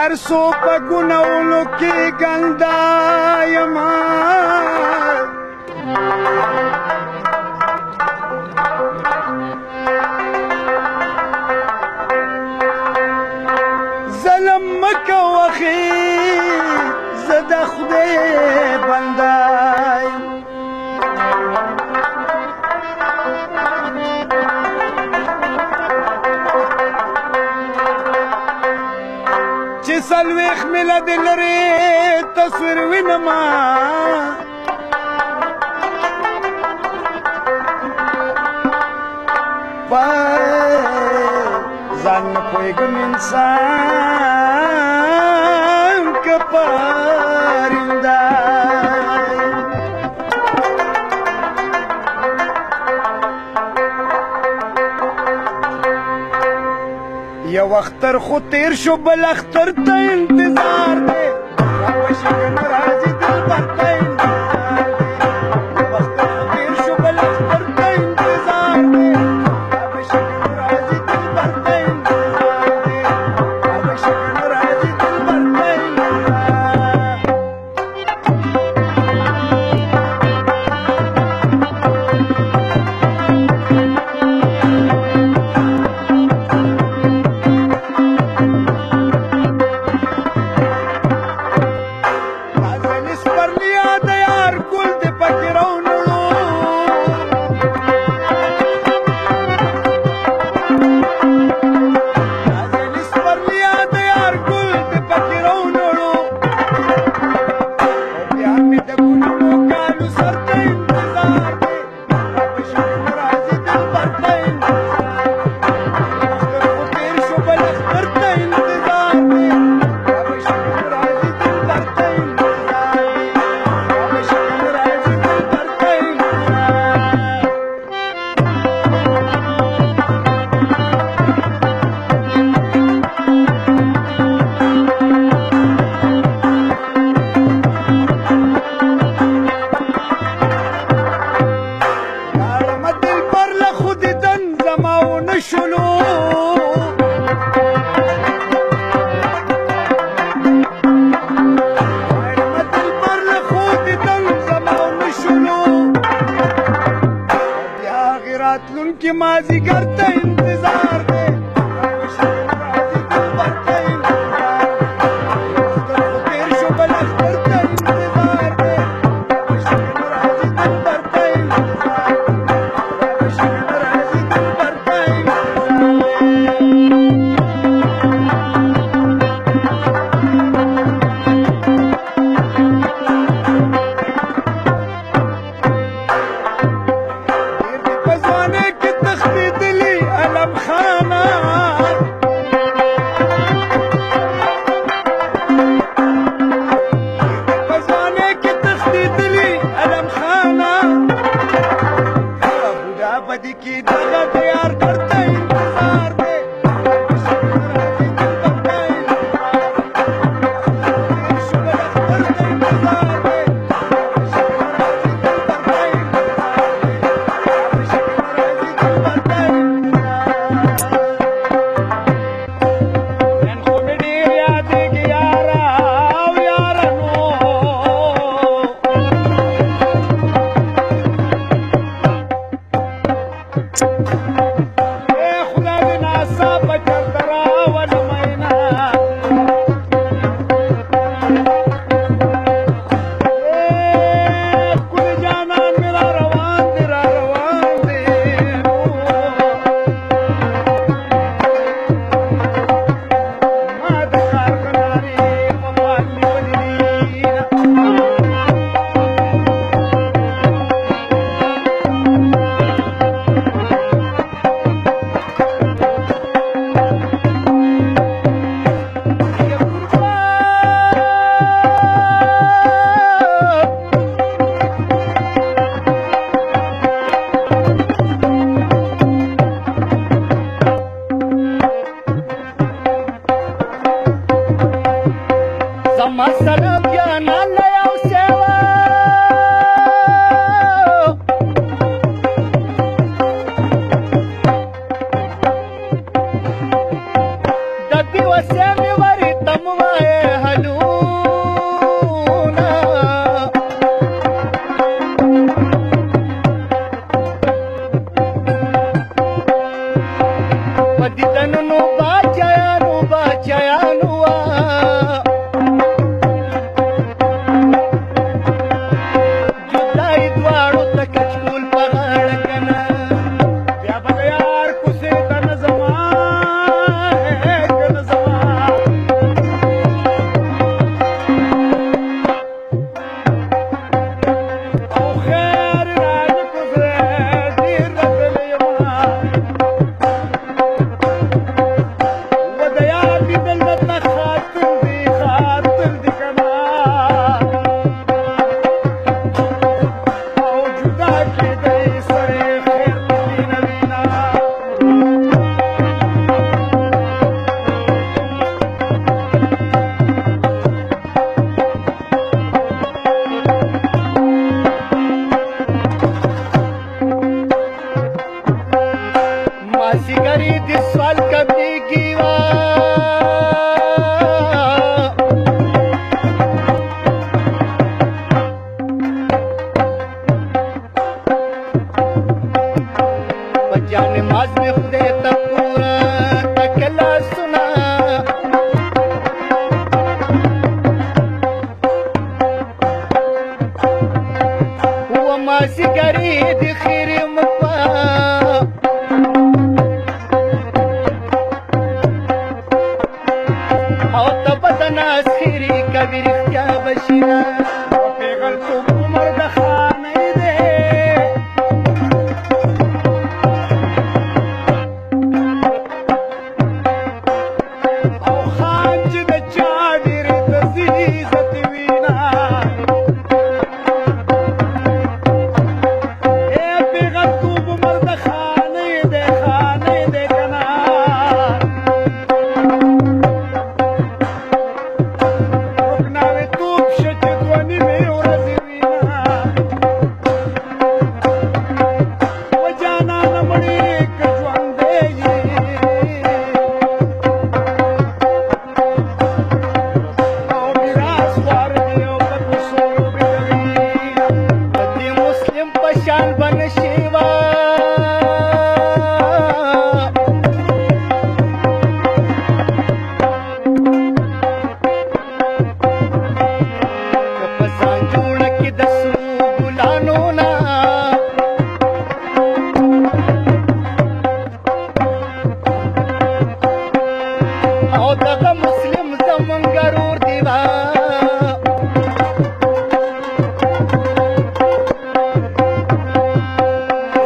هرڅو په ګناهونو کې ګندا یما ظلم مه کوه زه د خدای بنده یم چې څلوېښت میله د لرې تصویر وینمه په ځان نه پوهېږم انسان که پرنده یو اختر خو تیر شو بل اختر ته انتظار دی راوشي که نه راځي دلبر ته انتظار دی یو اختر خو تیر شو بل اختر ته انتظار دی راوشي که نه راځي دلبر ته انتظار دی راوشي که نه راځي دلبر ته راتلونکي مازدیګر ته انتظار دی راوشي که نه راځي دلبر ته انتظار دی یو اختر خو تېر شو بل اختر ته انتظار دی راوشي که نه راځي دلبر ته انتظار دی راوشي که نه راځي دلبر ته Tamo باچایانو باچایانو وا جدای دواړو ته کچکول په غاړه کنه بیا به د یار کوڅې ته نه ځما که نه ځما او خیر راځه کوڅې ډېر راتللی یمه و د یار لیدل درته خاطر دي کنه او جدا کېدی سړی خیر ته وینه وینه مازدیګري د سوال کبېږي وا په جان نماز مې خدای ته پوره تکلا سنا و مازدیګري د خیرې مپا او ته به د ناز خیرې کوي رښتیا بشیره پېغلتوب عمر د خانۍ دی او خان چې د چا ډېرې د عزت وینا ای پېغلتوب عمر د خانۍ دی که نه رکناوېتوب شه چې دوه نیمې ورځې وینا و جانانه مړې که ژوندی یې او میراث خوار دی او په کوڅو بیدوي د دې مسلم په شان به نشي وا که په ځان جوړه کې د سرو ګلانو نه او دغه مسلم زمونږ ورور دی وا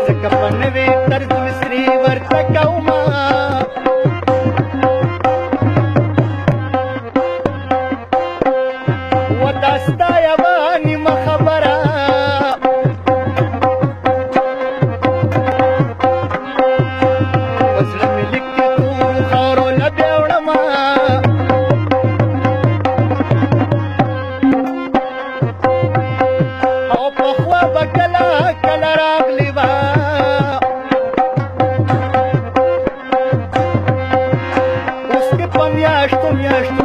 ځکه په نوې طرز مصري ورته کومه و دا ستا یوه نیمه خبره په زړه مې لیکې تورو خاورو نه بیا وړمه او پخوا به کله کله راغلی وه اوس دې په میاشتو میاشتو